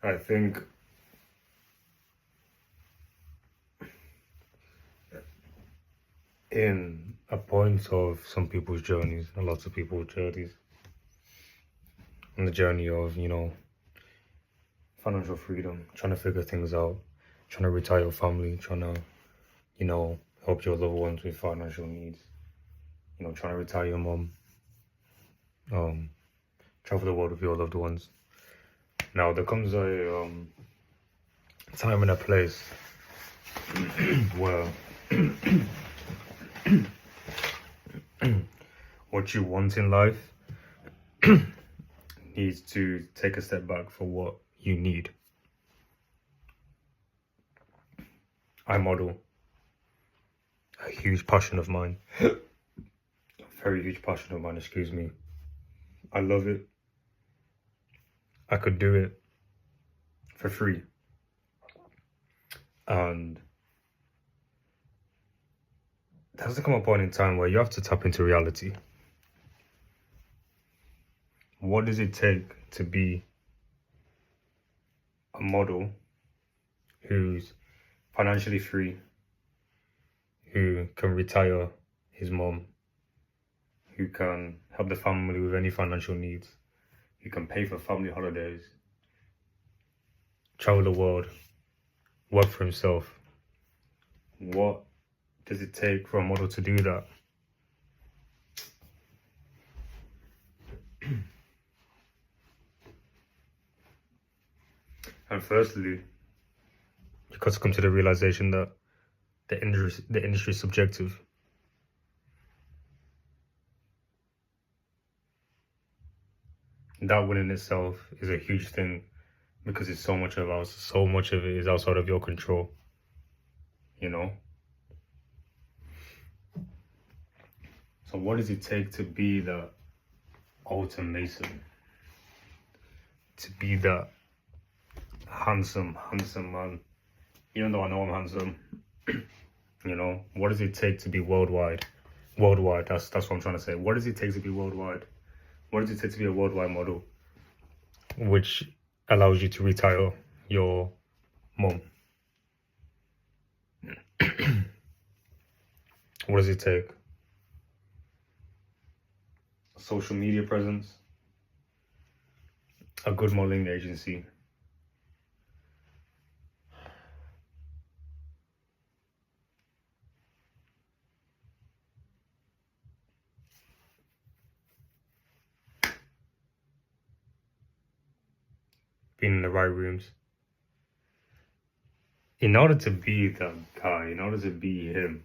I think in a point of some people's journeys, a lot of people's journeys, on the journey of, financial freedom, trying to figure things out, trying to retire your family, trying to, help your loved ones with financial needs, trying to retire your mom, travel the world with your loved ones. Now, there comes a time and a place where what you want in life needs to take a step back for what you need. I model, a huge passion of mine, a very huge passion of mine, excuse me. I love it. I could do it for free. And there has to come a point in time where you have to tap into reality. What does it take to be a model who's financially free, who can retire his mom, who can help the family with any financial needs, who can pay for family holidays, travel the world, work for himself? What does it take for a model to do that? And firstly, you've got to come to the realization that the industry is subjective. That win in itself is a huge thing because it's so much of it is outside of your control. So what does it take to be the Alton Mason? To be that handsome man? Even though I know I'm handsome, what does it take to be worldwide? That's what I'm trying to say. What does it take to be worldwide? What does it take to be a worldwide model, which allows you to retire your mom? What does it take? A social media presence, a good modeling agency, being in the right rooms. In order to be that guy, in order to be him,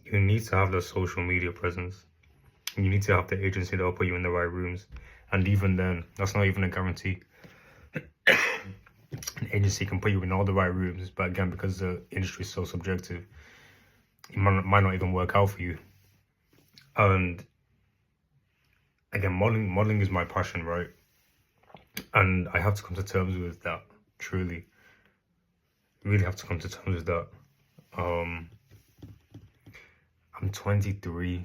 you need to have the social media presence. You need to have the agency that will put you in the right rooms. And even then, that's not even a guarantee. An agency can put you in all the right rooms, but again, because the industry is so subjective, it might not even work out for you. And again, modeling is my passion, right? And I have to come to terms with that, truly. Really have to come to terms with that. I'm 23.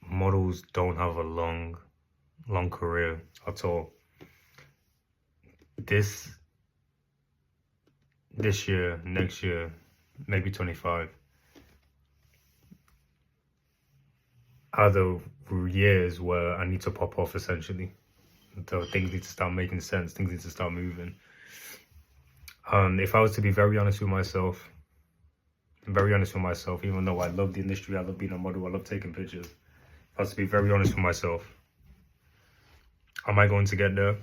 Models don't have a long career at all. This year, next year, maybe 25, are the years where I need to pop off, essentially. So things need to start making sense, things need to start moving. And if I was to be very honest with myself, even though I love the industry, I love being a model, I love taking pictures, if I was to be very honest with myself, am I going to get there?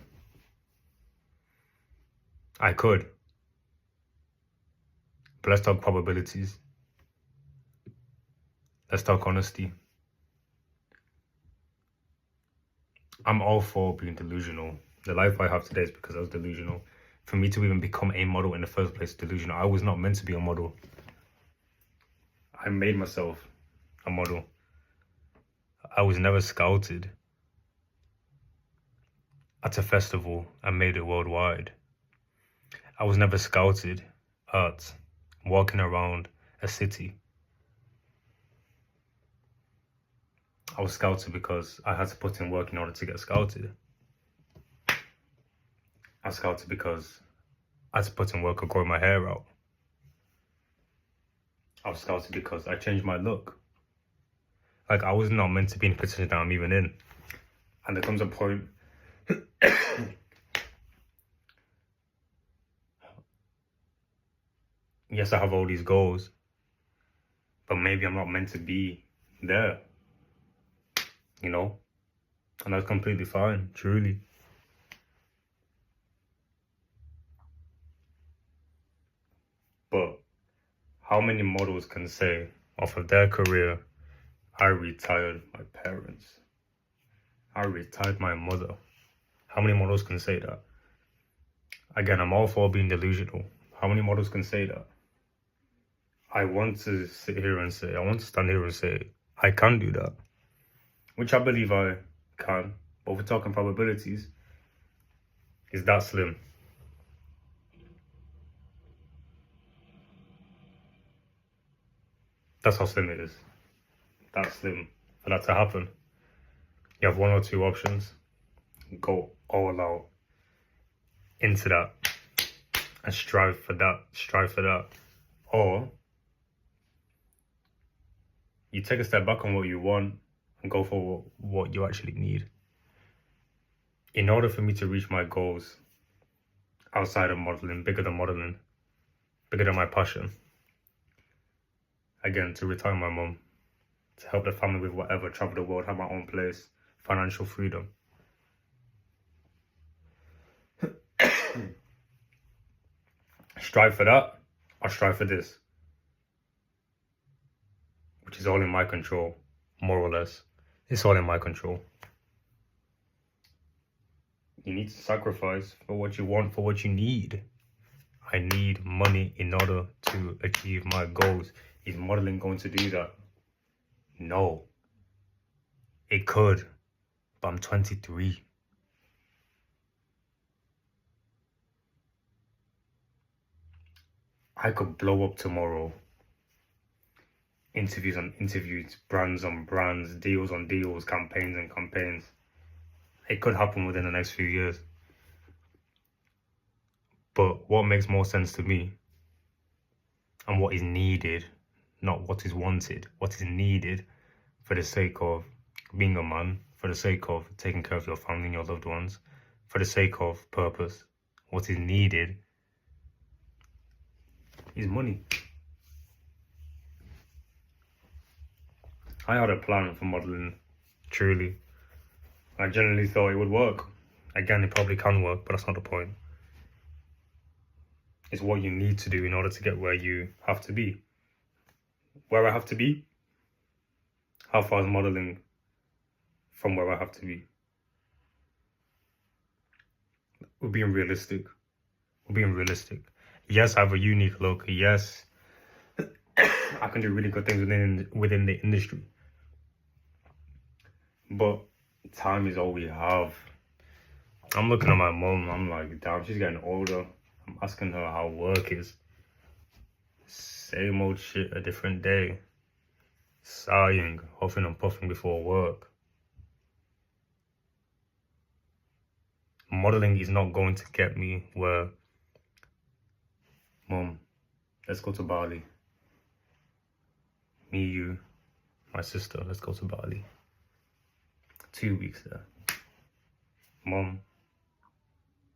I could. But let's talk probabilities. Let's talk honesty. I'm all for being delusional. The life I have today is because I was delusional. For me to even become a model in the first place, delusional. I was not meant to be a model. I made myself a model. I was never scouted at a festival and made it worldwide. I was never scouted at walking around a city. I was scouted because I had to put in work in order to get scouted. I was scouted because I had to put in work or grow my hair out. I was scouted because I changed my look. Like, I was not meant to be in the position that I'm even in. And there comes a point yes, I have all these goals, but maybe I'm not meant to be there, you know? And that's completely fine, truly. But how many models can say off of their career, I retired my parents, I retired my mother? How many models can say that? Again, I'm all for being delusional. How many models can say that? I want to sit here and say, I want to stand here and say, I can do that. Which I believe I can. But if we're talking probabilities, is that slim? That's how slim it is. That's slim for that to happen. You have one or two options. Go all out into that and strive for that. Or you take a step back on what you want and go for what you actually need. In order for me to reach my goals outside of modeling, bigger than my passion, again, to retire my mum, to help the family with whatever, travel the world, have my own place, financial freedom. Strive for that, or strive for this, which is all in my control, more or less. It's all in my control. You need to sacrifice for what you want, for what you need. I need money in order to achieve my goals. Is modeling going to do that? No. It could, but I'm 23. I could blow up tomorrow. Interviews on interviews, brands on brands, deals on deals, campaigns on campaigns. It could happen within the next few years. But what makes more sense to me, and what is needed, not what is wanted, what is needed for the sake of being a man, for the sake of taking care of your family and your loved ones, for the sake of purpose, what is needed is money. I had a plan for modeling, truly. I genuinely thought it would work. Again, it probably can work, but that's not the point. It's what you need to do in order to get where you have to be. Where I have to be? How far is modeling from where I have to be? We're being realistic. Yes, I have a unique look. Yes, I can do really good things within the industry. But time is all we have. I'm looking at my mum, I'm like, damn, she's getting older. I'm asking her how work is. Same old shit, a different day. Sighing, huffing and puffing before work. Modeling is not going to get me where, Mum, let's go to Bali. Me, you, my sister, let's go to Bali. 2 weeks there. Mum,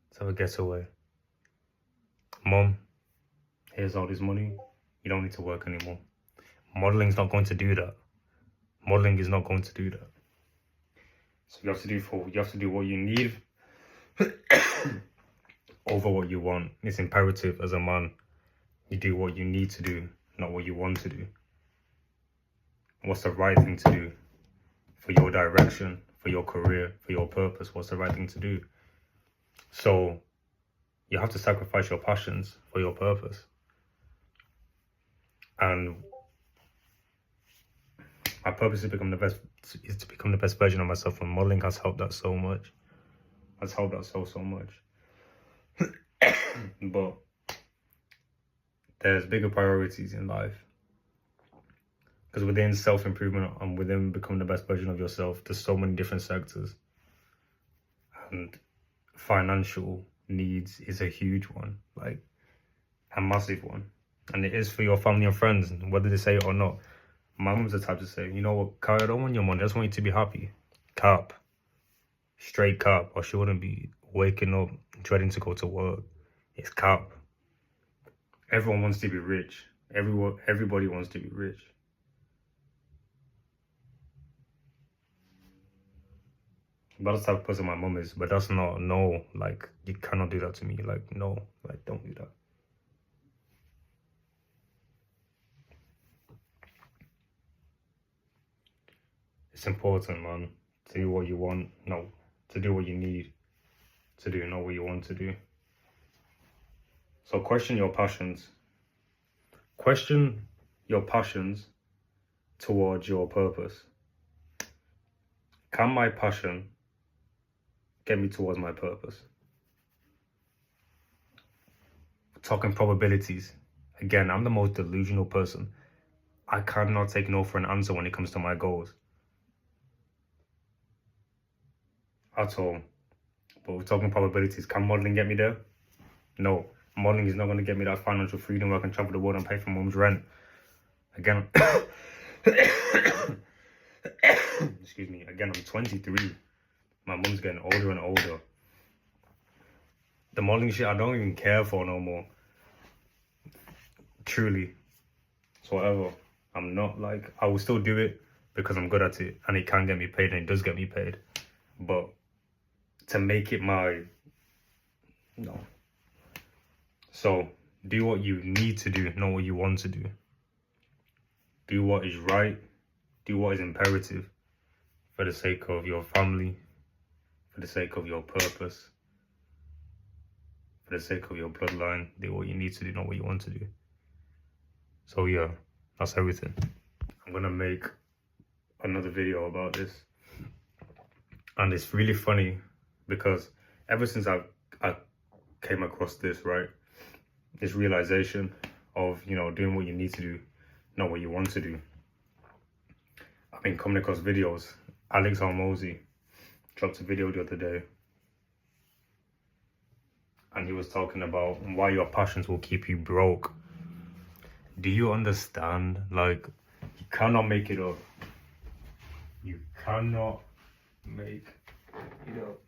let's have a getaway. Mum, here's all this money. You don't need to work anymore. Modeling's not going to do that. Modeling is not going to do that. So you have to do what you need over what you want. It's imperative as a man. You do what you need to do, not what you want to do. What's the right thing to do for your direction, for your career, for your purpose? What's the right thing to do? So you have to sacrifice your passions for your purpose. And my purpose is to become the best version of myself, and modeling has helped that so much. Has helped that so much. But there's bigger priorities in life. Because within self-improvement and within becoming the best version of yourself, there's so many different sectors. And financial needs is a huge one, like a massive one. And it is for your family and friends, whether they say it or not. My mum's the type to say, you know what, Kai, I don't want your money, I just want you to be happy. Cap. Straight cap. Or she wouldn't be waking up dreading to go to work. It's cap. Everyone wants to be rich. Everybody wants to be rich. But that's the type of person my mum is. But that's not, no, like, you cannot do that to me. Like, no, like, don't do that. It's important, man, to do what you want, no, to do what you need to do, not what you want to do. So question your passions. Question your passions towards your purpose. Can my passion get me towards my purpose? Talking probabilities. Again, I'm the most delusional person. I cannot take no for an answer when it comes to my goals. At all. But we're talking probabilities. Can modeling get me there? No. Modeling is not going to get me that financial freedom where I can travel the world and pay for mom's rent. Again, excuse me. Again, I'm 23. My mom's getting older and older. The modeling shit, I don't even care for no more. Truly. So whatever. I'm not like, I will still do it because I'm good at it and it can get me paid and it does get me paid. But to make it my, no. So do what you need to do, not what you want to do. Do what is right. Do what is imperative for the sake of your family, for the sake of your purpose, for the sake of your bloodline. Do what you need to do, not what you want to do. So yeah, that's everything. I'm gonna make another video about this. And it's really funny because ever since I came across this, right, this realization of, you know, doing what you need to do, not what you want to do. I've been coming across videos. Alex Hormozi dropped a video the other day. And he was talking about why your passions will keep you broke. Do you understand? Like, you cannot make it up. You cannot make it up.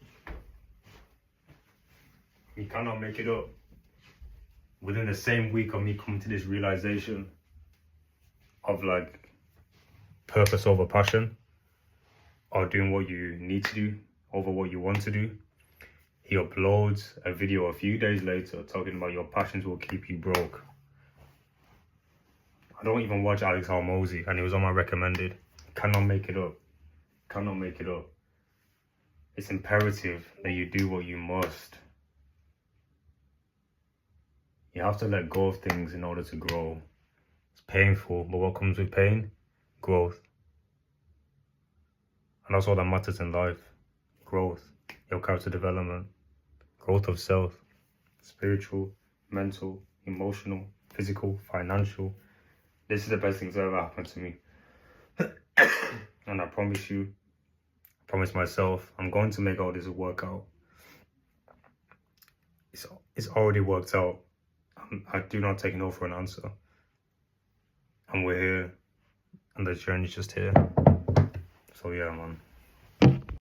You cannot make it up. Within the same week of me coming to this realization of like purpose over passion, or doing what you need to do over what you want to do, he uploads a video a few days later talking about your passions will keep you broke. I don't even watch Alex Hormozi and it was on my recommended. Cannot make it up. Cannot make it up. It's imperative that you do what you must. You have to let go of things in order to grow. It's painful, but what comes with pain? Growth. And that's all that matters in life. Growth. Your character development. Growth of self. Spiritual, mental, emotional, physical, financial. This is the best thing that ever happened to me. And I promise you, I promise myself, I'm going to make all this work out. It's already worked out. I do not take no for an answer. And we're here. And the journey's just here. So yeah, man.